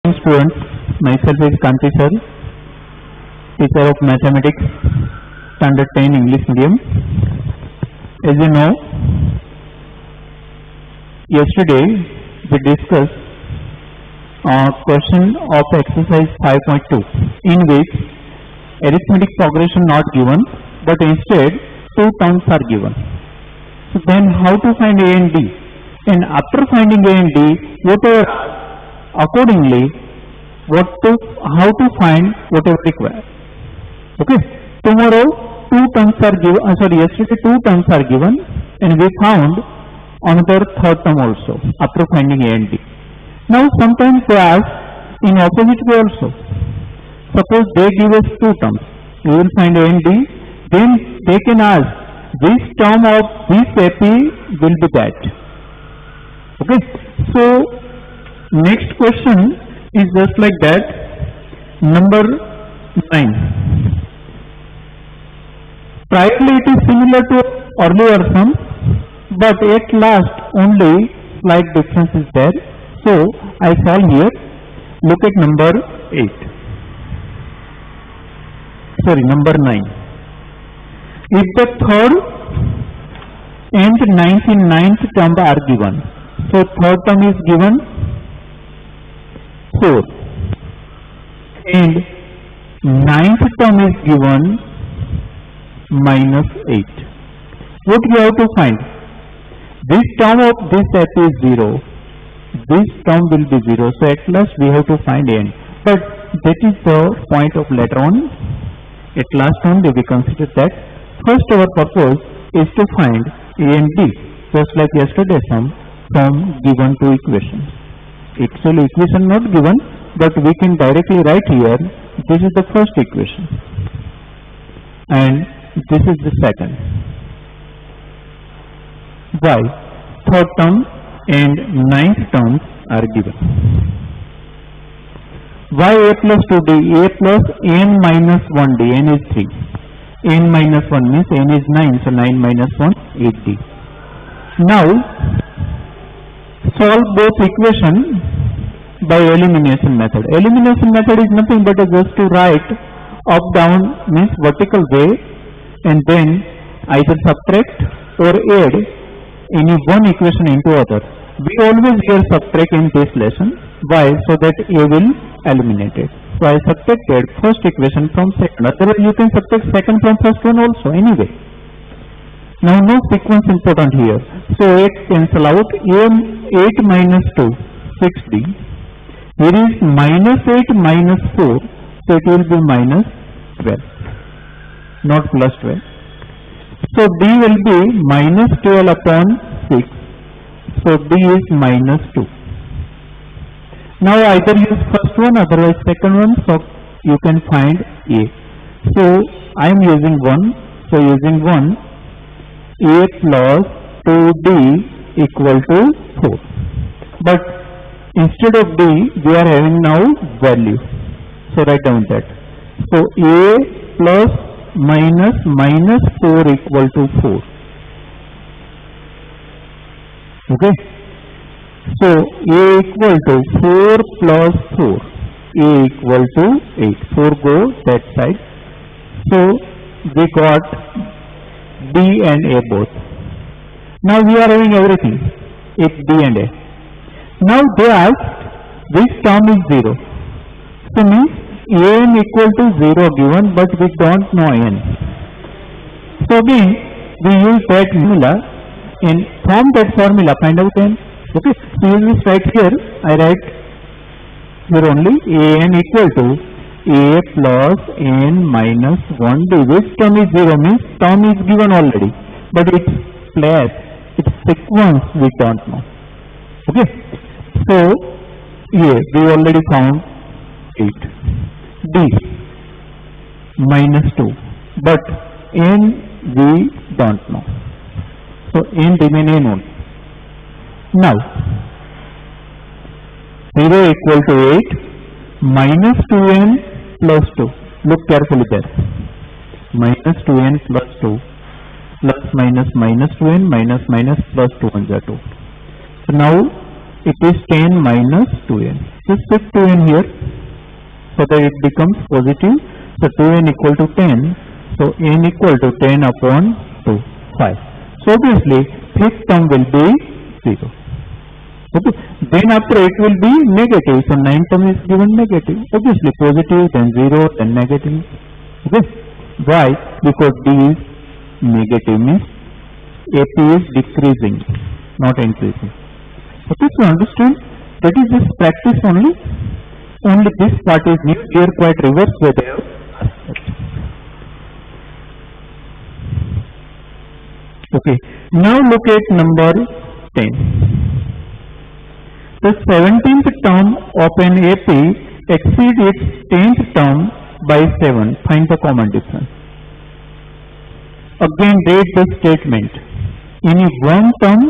Students, myself is Kanti sir, teacher of mathematics, standard 10 English medium. As you know, yesterday we discussed a question of exercise 5.2 in which arithmetic progression not given but instead two terms are given. So then how to find A and D? And after finding A and D, whatever accordingly how to find whatever required. Okay, tomorrow two terms are given, yesterday two terms are given and we found another third term also after finding A and D. Now sometimes they ask in opposite way also. Suppose they give us two terms, we will find A and D, then they can ask which term of this AP will be that. Okay, so next question is just like that, number 9. Priorly it is similar to earlier sum, but at last only slight difference is there. So I solve here. Look at number 9. If the third and 99th term are given, so third term is given 4 and 9th term is given -8. What you have to find? This term of this set is 0. This term will be 0. So at last we have to find n. But that is the point of later on. At last only we consider that. First our purpose is to find A and D, just like yesterday sum, from given two equations. Actually equation not given, but we can directly write here, this is the first equation and this is the second. Why? Third term and 9th terms are given. Why A plus 2D? A plus n minus 1D, n is 3. n minus 1 means n is 9, so 9 minus 1, 8D. Now, solve both equation by elimination method. Elimination method is nothing but just to write up down means vertical way and then either subtract or add any one equation into other. We always hear subtract in this lesson. Why? So that A will eliminate it. So I subtracted first equation from second. Otherwise you can subtract second from first one also anyway. Now no sequence important here. So 8 cancel out. 8 minus 2, 6D. Here is -8 minus 4. So it will be minus 12. Not plus 12. So D will be minus 12 upon 6. So D is minus 2. Now either use first one, otherwise second one, so you can find A. So I am using 1. So using 1, A plus 2D equal to 4. But instead of D, we are having now value. So write down that. So A plus minus 4 equal to 4. Okay. So A equal to 4 plus 4. A equal to 8. 4 go that side. So we got D and A both. Now we are having everything. It's D and A. Now they ask which term is 0. So means n equal to 0 given, but we don't know n. So again we use that formula and from that formula find out n. Okay, so use this right here. I write here only an equal to A plus n minus 1D. Which term is 0 means term is given already, but its place, its sequence we don't know. Okay, so here we already found 8. D minus 2, but n we don't know. So n remain n only. Now 0 equal to 8 minus 2n plus 2. Look carefully there. Minus 2n plus 2 plus minus 2n minus plus 2 1 2. So now it is 10 minus 2n. Just put 2n here so that it becomes positive. So 2n equal to 10. So n equal to 10 upon 2, 5. So obviously fifth term will be 0. Okay. Then after it will be negative. So 9 term is given negative. Obviously positive, then 0, then negative. Okay. Why? Because D is negative, means AP is decreasing, not increasing. Okay, so understand, that is just practice only. Only this part is new. Here quite reverse way they have asked. Okay, now look at number 10. The 17th term of an AP exceeds its 10th term by 7. Find the common difference. Again read the statement. In one term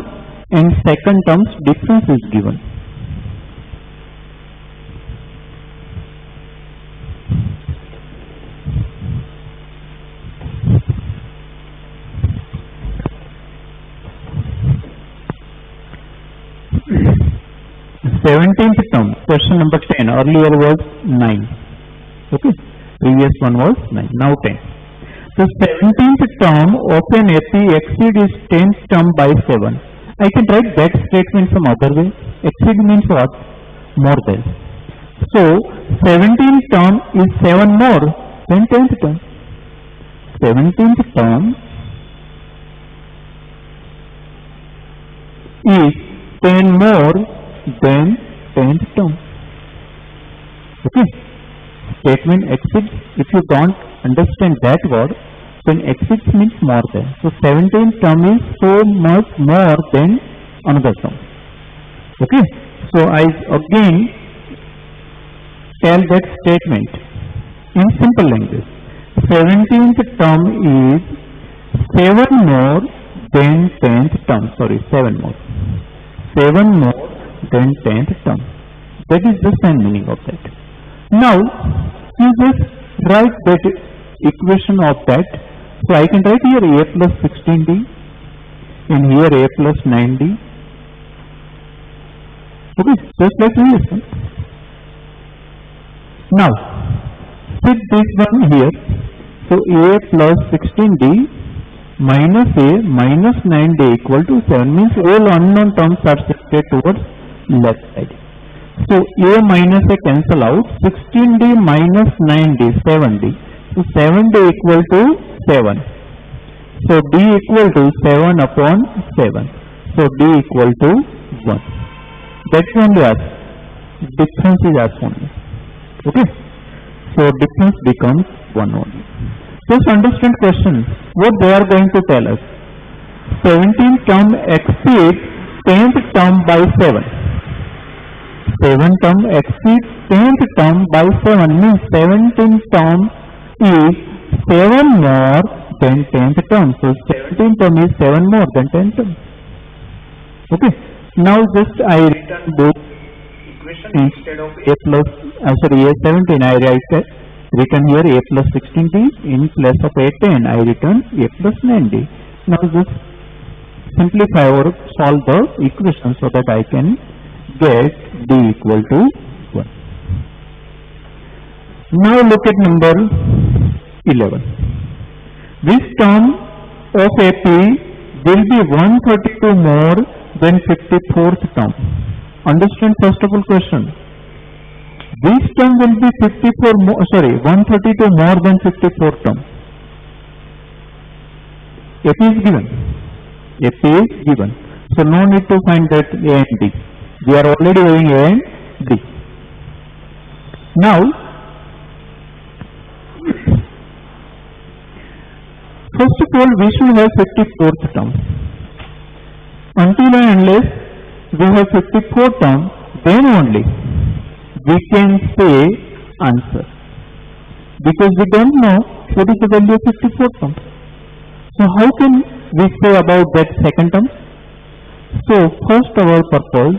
and second terms difference is given. Seventeenth term, question number 10. Earlier was 9. Okay, previous one was 9. Now 10. The 17th term of an AP exceeds its 10th term by 7. I can write that statement some other way. Exceed means what? More than. So 17th term is 7 more than 10th term. 17th term is 10 more than 10th term. Okay. Statement exceeds. If you don't understand that word, then exceeds means more than. So 17th term is so much more than another term. Okay. So I again tell that statement in simple language. 17th term is 7 more than 10th term. Sorry, 7 more. 7 more than 10th term. That is the same meaning of that. Now you just write that equation of that. So I can write here a plus 16d and here a plus 9d. Okay, just like this. Now put this one here. So a plus 16d minus a minus 9d equal to 7 means all unknown terms are shifted towards left side. So a minus a cancel out. 16d minus 9d, 7d. So 7d equal to 7. So d equal to 7 upon 7. So d equal to 1. That's only asked. Difference is asked only. Okay. So difference becomes 1 only. Just understand question. What they are going to tell us. 17th term exceeds 10th term by 7. 7th term exceeds 10th term by 7 means 17th term is 7 more than 10th term. So 17th term is 7 more than 10th term. Okay. Now just I return both equation instead of a plus a17 I written here a plus 16d in place of a10 I return a plus 9d. Now just simplify or solve the equation so that I can get d equal to 1. Now look at number 11. This term of AP will be 132 more than 54th term. Understand first of all question. This term will be 132 more than 54th term. AP is given. AP is given. So no need to find that A and D. We are already having A and D. Now, first of all, we should have 54th term. Until and unless we have 54th term, then only we can say answer. Because we don't know what is the value of 54th term. So how can we say about that second term? So first our purpose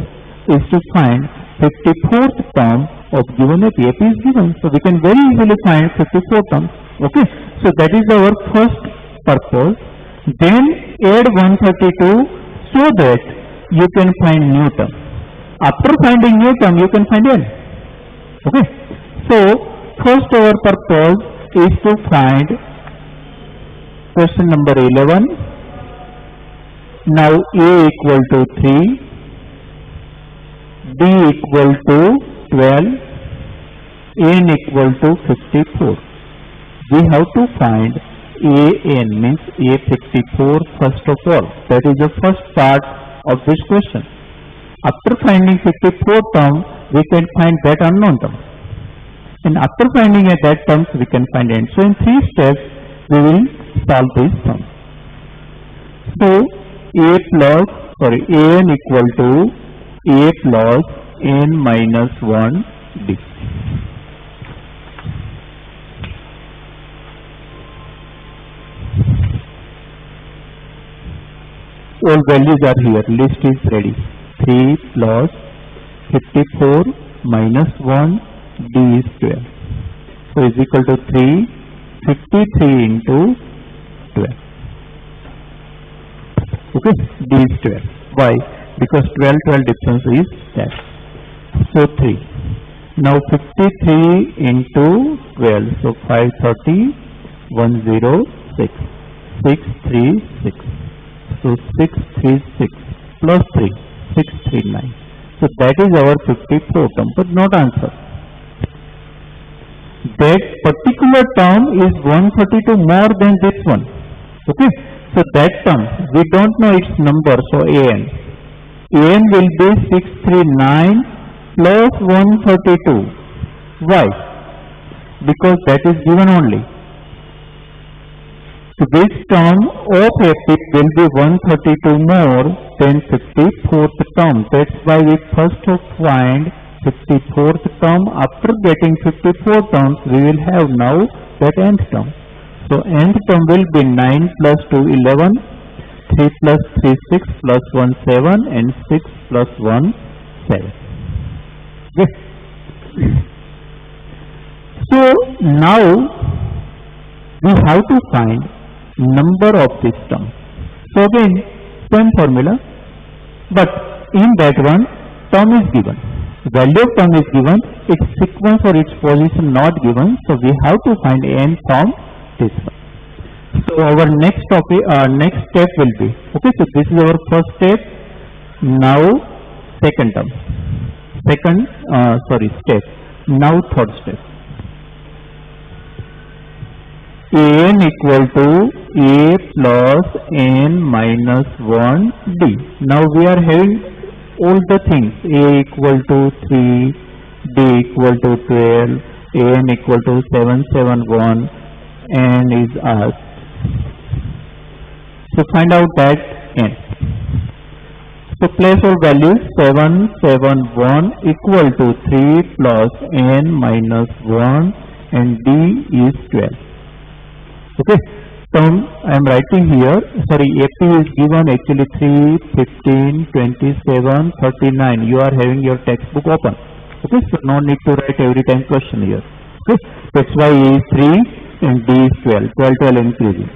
is to find 54th term of given AP. AP is given. So we can very easily find 54th term. Okay. So that is our first purpose. Then add 132 so that you can find new term. After finding new term, you can find n. Okay. So first our purpose is to find question number 11. Now a equal to 3, b equal to 12, n equal to 54. We have to find an, means a54 first of all. That is the first part of this question. After finding 54 term, we can find that unknown term. And after finding that terms, we can find n. So in 3 steps, we will solve this term. So an equal to a plus n minus 1 d. All values are here, list is ready. 3 plus 54 minus 1 d is 12. So is equal to 3, 53 into 12. Okay, d is 12. Why? Because 12 difference is that. So 3. Now 53 into 12. So 530, 106, 636. So 636 plus 3, 639. So that is our 54 term, but not answer. That particular term is 132 more than this one. Okay. So that term, we don't know its number, so an. An will be 639 plus 132. Why? Because that is given only. So this term of AP will be 132 more than 54th term. That's why we first find 54th term. After getting 54 terms, we will have now that nth term. So nth term will be 9 plus 2, 11, 3 plus 3, 6 plus 1, 7 and 6 plus 1, 7. Okay. So now we have to find number of this term. So again, same formula, but in that one, term is given. Value of term is given, its sequence or its position not given. So we have to find n from this one. So our next topic, next step will be, okay, so this is our first step. Now second term, step. Now third step. An equal to a plus n minus 1 d. Now we are having all the things. A equal to 3, d equal to 12, an equal to 771, n is asked. So find out that n. So place all values. 771 equal to 3 plus n minus 1 and d is 12. Okay, term I am writing here, sorry, AP is given actually 3, 15, 27, 39. You are having your textbook open. Okay, so no need to write every time question here. Okay, that's why A is 3 and D is 12, 12 increasing.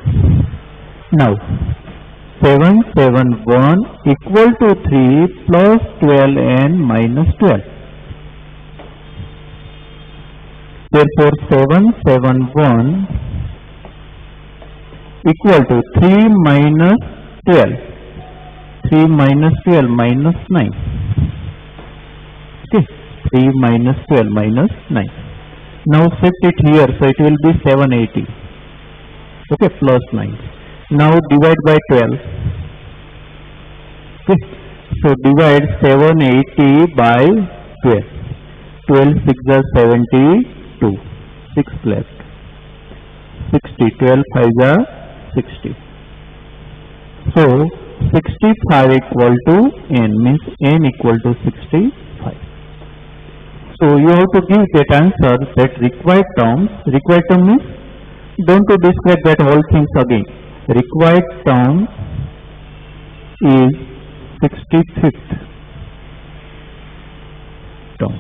Now, 771 equal to 3 plus 12n minus 12. Therefore, 771 equal to 3 minus 12. 3 minus 12 minus 9. Okay, 3 minus 12 minus 9. Now shift it here, so it will be 780. Okay, plus 9. Now divide by 12. Okay, so divide 780 by 12. 12 6 are 72. 6 left. 60. 12 5 are 60. So 65 equal to n, means n equal to 65. So you have to give that answer, that required terms. Required term means don't to describe that whole things again. Required term is 65th term.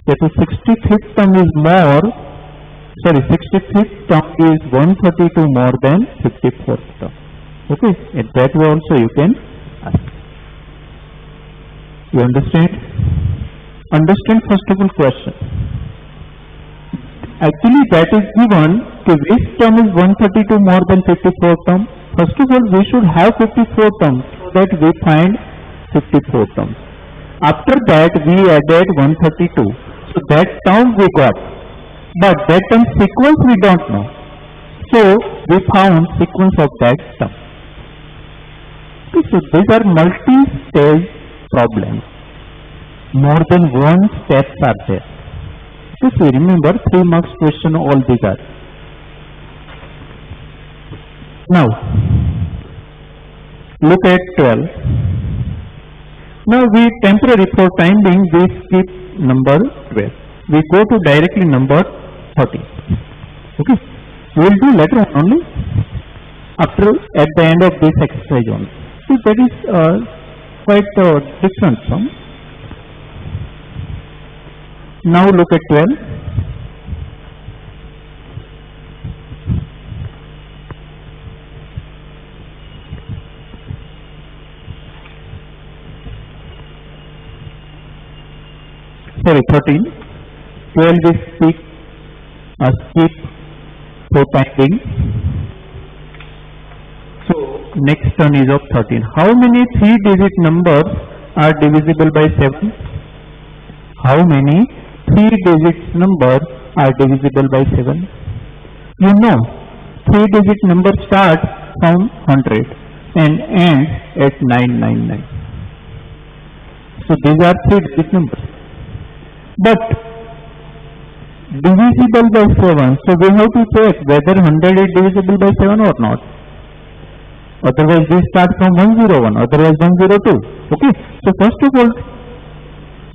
That is 65th term is more. Sorry, 65th term is 132 more than 54th term. Okay, in that way also you can ask. You understand? Understand first of all question. Actually that is given to which term is 132 more than 54 term. First of all we should have 54 terms so that we find 54 terms. After that we added 132. So that term we got. But that term sequence we don't know. So we found sequence of that term. Okay, so these are multi-stage problems. More than one steps are there. Okay, so remember 3 marks question all these are. Now look at 12. Now we temporary for time being we skip number 12. We go to directly number 13. Okay, we will do later on only after at the end of this exercise only. So that is quite different from. Now look at 12. Sorry, 13. 12 is skip for typing. So next turn is of 13. How many 3-digit numbers are divisible by 7? How many 3-digit numbers are divisible by 7? You know, 3-digit number starts from 100 and ends at 999. So these are 3-digit numbers. But divisible by 7, so we have to check whether 100 is divisible by 7 or not. Otherwise we start from 101, otherwise 102. Okay, so first of all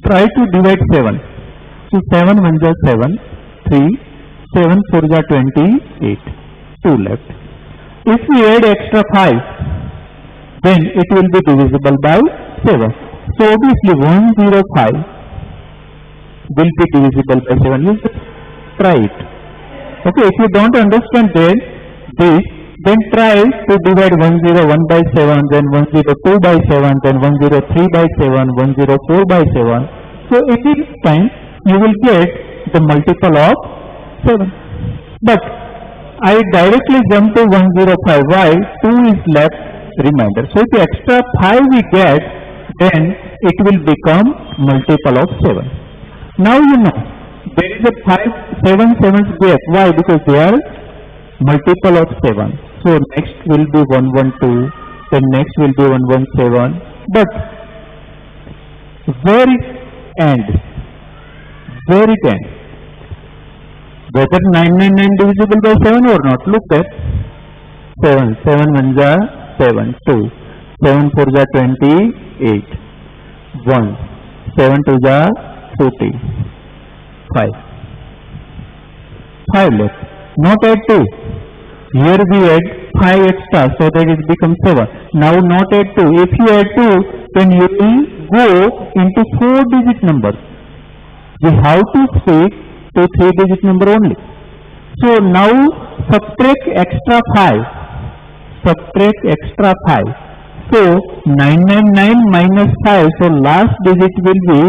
try to divide 7. So 7 1 is 7, 3, 7 4 is 28, 2 left. If we add extra 5, then it will be divisible by 7. So obviously 105 will be divisible by 7. You just try it. Okay, if you don't understand this, then try to divide 101 by 7, then 102 by 7, then 103 by 7, 104 by 7. So every time you will get the multiple of 7. But I directly jump to 105. Why? 2 is left remainder. So if extra 5 we get, then it will become multiple of 7. Now you know there is a 7 sevens gap. Why? Because they are multiple of 7. So next will be 112, then next will be 117. But where it ends? Where it ends? Whether 999 divisible by 7 or not? Look at 7. 7 1 is 7. 2. 7 4 is 28. 1. 7 2 is 40. 5. 5 left. Not add 2. Here we add 5 extra so that it becomes 7. Now not add 2. If you add 2, then you will go into 4-digit numbers. We have to stick to 3-digit number only. So now subtract extra 5. Subtract extra 5. So 999 minus 5. So last digit will be,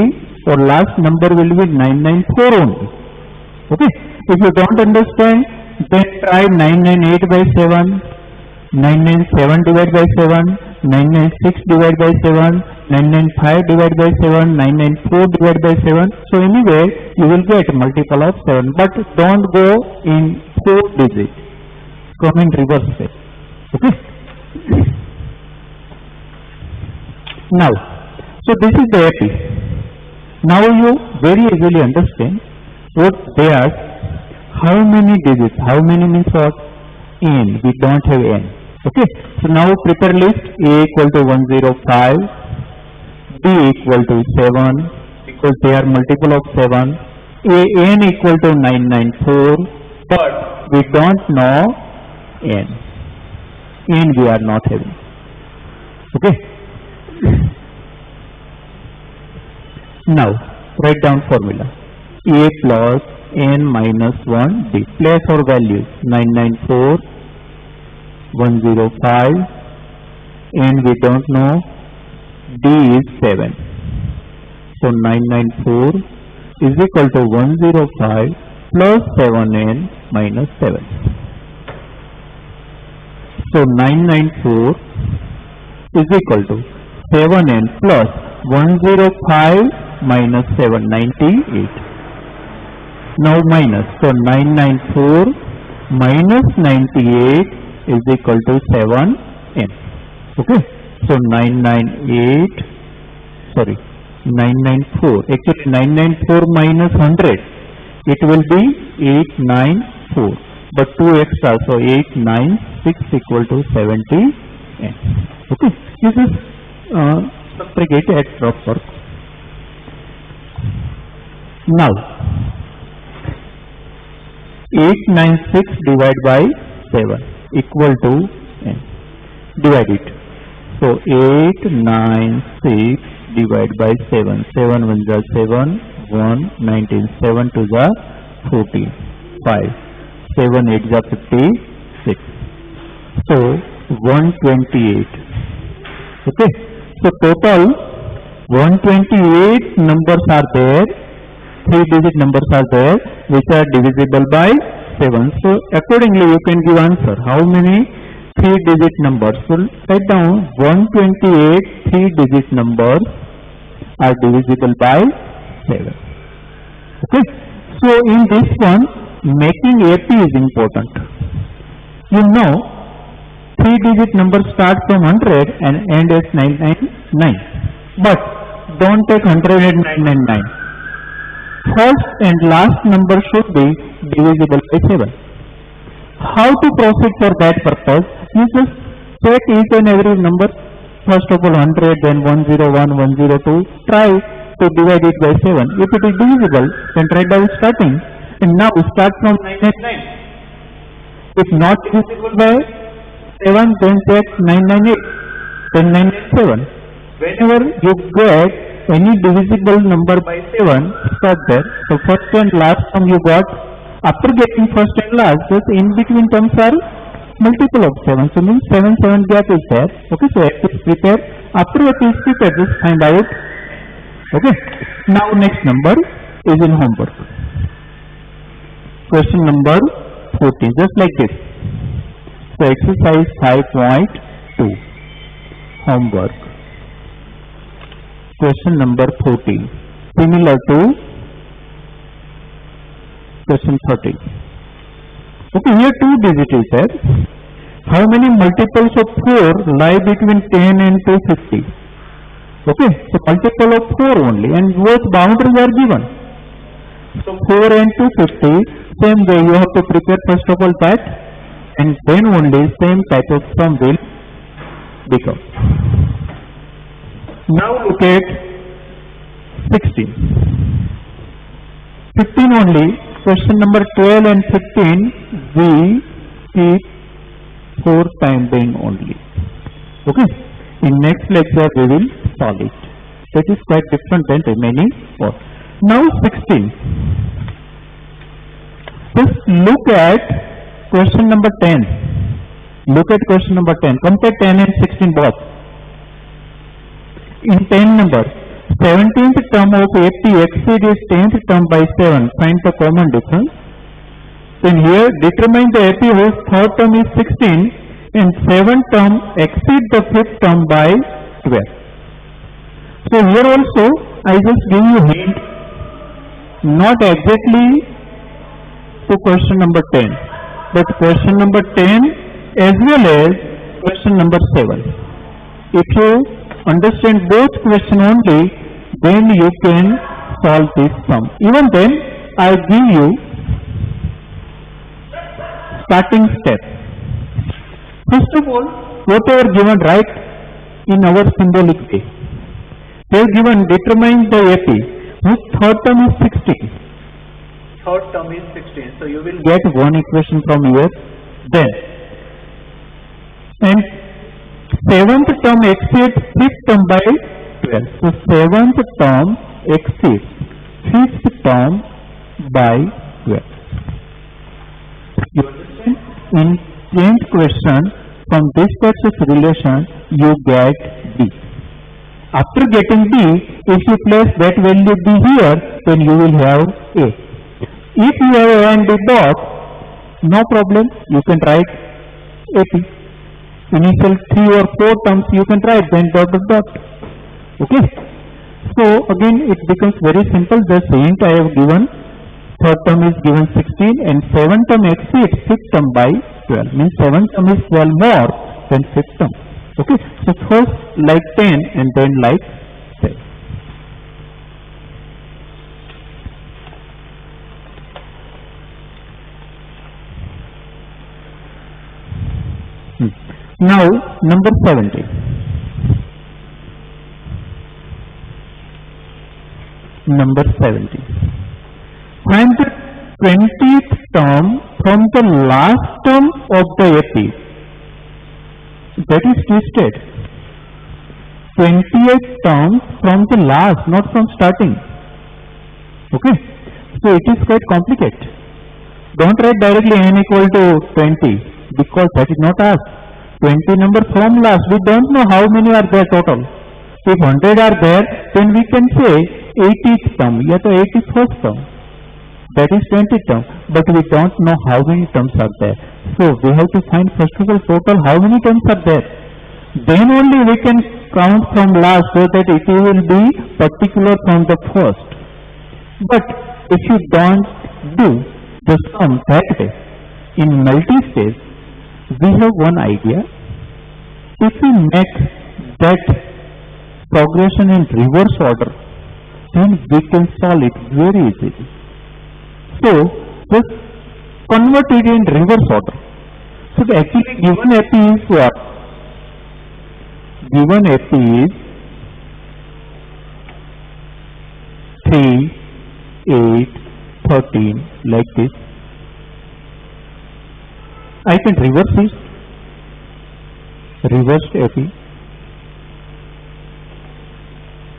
or last number will be 994 only. Okay. If you don't understand, then try 998 by 7, 997 divided by 7, 996 divided by 7, 995 divided by 7, 994 divided by 7. So anyway, you will get multiple of 7. But don't go in 4 digits. Come in reverse step. Okay. Now, so this is the AP. Now you very easily understand what they are. How many digits? How many means what? N. We don't have N. Okay. So now prepare list. A equal to 105. B equal to 7 because they are multiple of 7. N equal to 994. But we don't know N. N we are not having. Okay. Now write down formula. A plus N minus 1 D. Place or values 994, 105, N we don't know, D is 7. So 994 is equal to 105 plus 7n minus 7. So 994 is equal to 7n plus 105 minus 798. Now minus, so 994 minus 98 is equal to 7n. Okay, so 994, actually 994 minus 100, it will be 894, but 2 extra, so 896 equal to 70n. Okay, this is subtracted at proper. Now 896 divided by 7 equal to n. Divide it. So 896 divided by 7. 7 1 is 7, 1, 19, 7 to the 14, 5, 7 8 is 56. So 128. Okay. So total 128 numbers are there. 3-digit numbers are there which are divisible by 7. So accordingly you can give answer. How many 3-digit numbers? So write down 128 3-digit numbers are divisible by 7. Okay. So in this one, making AP is important. You know 3-digit numbers start from 100 and end as 999. But don't take 100 and 999. First and last number should be divisible by 7. How to proceed for that purpose? You just check each and every number. First of all 100, then 101, 102. Try to divide it by 7. If it is divisible, then write down starting. And now start from 999. If not divisible by 7, then check 998, then 997. Whenever you get any divisible number by 7, start there. So first and last term you got. After getting first and last, just in between terms are multiple of 7. So means 7 gap is there. Okay, so F is prepared. After F is prepared, just find out. Okay. Now next number is in homework. Question number 14, just like this. So exercise 5.2, homework. Question number 14, similar to question 13. Okay, here 2 digits is there. How many multiples of 4 lie between 10 and 250? Okay, so multiple of 4 only, and both boundaries are given. So 4 and 250, same way you have to prepare first of all that, and then only same type of sum will become. Now look at 16. 15 only. Question number 12 and 15 we keep 4 time being only. Okay. In next lecture we will solve it. That is quite different than remaining 4. Now 16. Just look at question number 10. Look at question number 10. Compare 10 and 16 both. In 10 number, 17th term of 80 exceeds 10th term by 7. Find the common difference. Then here determine the AP whose third term is 16 and 7th term exceeds the 5th term by 12. So here also I just give you hint, not exactly to question number 10, but question number 10 as well as question number 7. If you understand both question only, then you can solve this sum. Even then, I give you starting step. First of all, whatever given, write in our symbolic way. They are given determine the AP, whose third term is 16. Third term is 16. So you will get one equation from here. Then, and 7th term exceeds 5th term by 12. So 7th term exceeds 5th term by 12. You understand? In 10th question, from this type of relation, you get D. After getting B, if you place that value B here, then you will have A. If you have A and B both, no problem, you can write AP. Initial 3 or 4 terms you can write, then dot dot dot. Okay. So again it becomes very simple. The int I have given, third term is given 16 and 7th term exceeds 5th term by 12. Means 7th term is 12 more than 5th term. Okay. So first like 10 and then like 7. Now number 70. Number 70. Find the 20th term from the last term of the AP. That is twisted. 20th term from the last, not from starting. Okay. So it is quite complicated. Don't write directly n equal to 20 because that is not asked. 20 number from last, we don't know how many are there total. If 100 are there, then we can say 80th term, yeah, the 81st term. That is 20th term, but we don't know how many terms are there. So we have to find first of all total how many terms are there. Then only we can count from last so that it will be particular from the first. But if you don't do the sum that way, in multi-stage, we have one idea. If we make that progression in reverse order, then we can solve it very easily. So, just convert it in reverse order. So, the actually given AP is what? Given AP is 3, 8, 13, like this. I can reverse this. Reversed AP.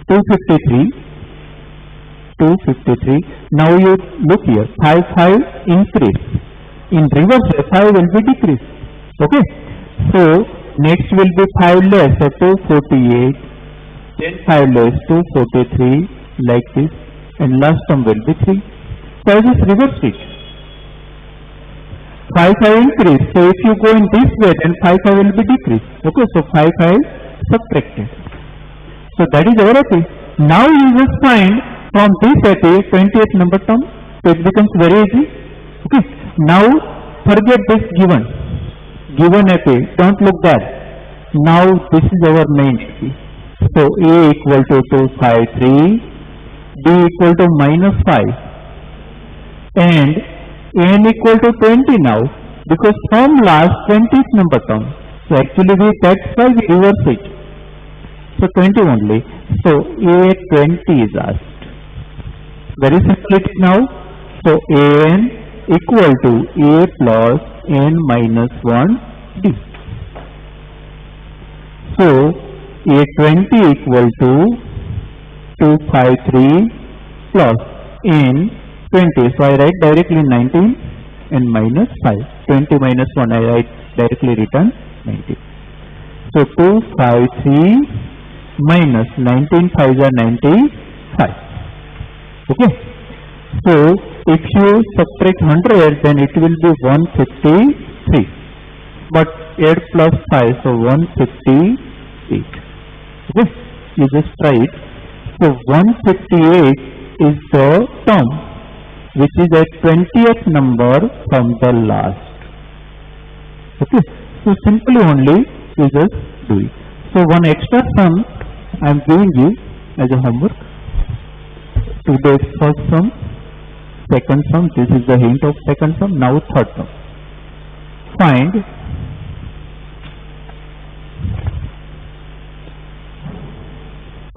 253. 253. Now you look here. 5, 5 increase. In reverse, 5 will be decrease. Okay. So next will be 5 less, so 248. Then 5 less, 243, like this. And last term will be 3. So I just reverse it. 5, 5 increase. So if you go in this way, then 5, 5 will be decrease. Okay. So 5, 5 subtracted. So that is our AP. Now you just find from this AP 20th number term. So it becomes very easy. Okay. Now forget this given. Given AP. Don't look there. Now this is our main AP. So A equal to 253. B equal to -5. And n equal to 20 now. Because from last 20th number term. So actually that's why we reverse it. So 20 only. So A20 is asked. Very simple it is now. So An equal to A plus n minus 1 D. So A20 equal to 253 plus n 20. So I write directly 19 and minus 5. 20 minus 1 I write directly written 19. So 253 minus 19 5 are 95. Okay. So if you subtract 100, then it will be 153. But 8 plus 5, so 158. Okay. You just try it. So 158 is the term which is a 20th number from the last. Okay. So simply only you just do it. So one extra sum I am giving you as a homework. Today's first sum, second sum, this is the hint of second sum, now third sum. Find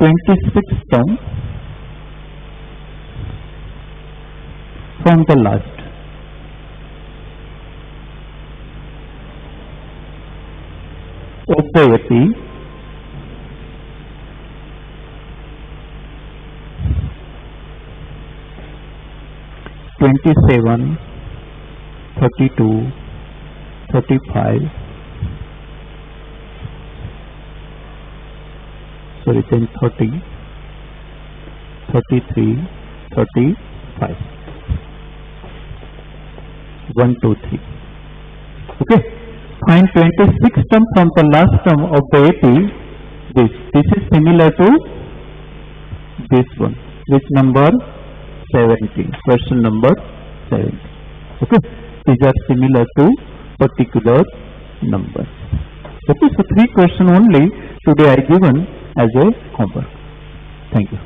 (26th) term from the last. Of the AP. 27, 32, 35, sorry, then 30, 33, 35. 1, 2, 3. Okay. Find 26 term from the last term of the AP. This is similar to this one. Which number? 17. Question number 17. Okay. These are similar to particular numbers. Okay. So 3 questions only today are given as a homework. Thank you.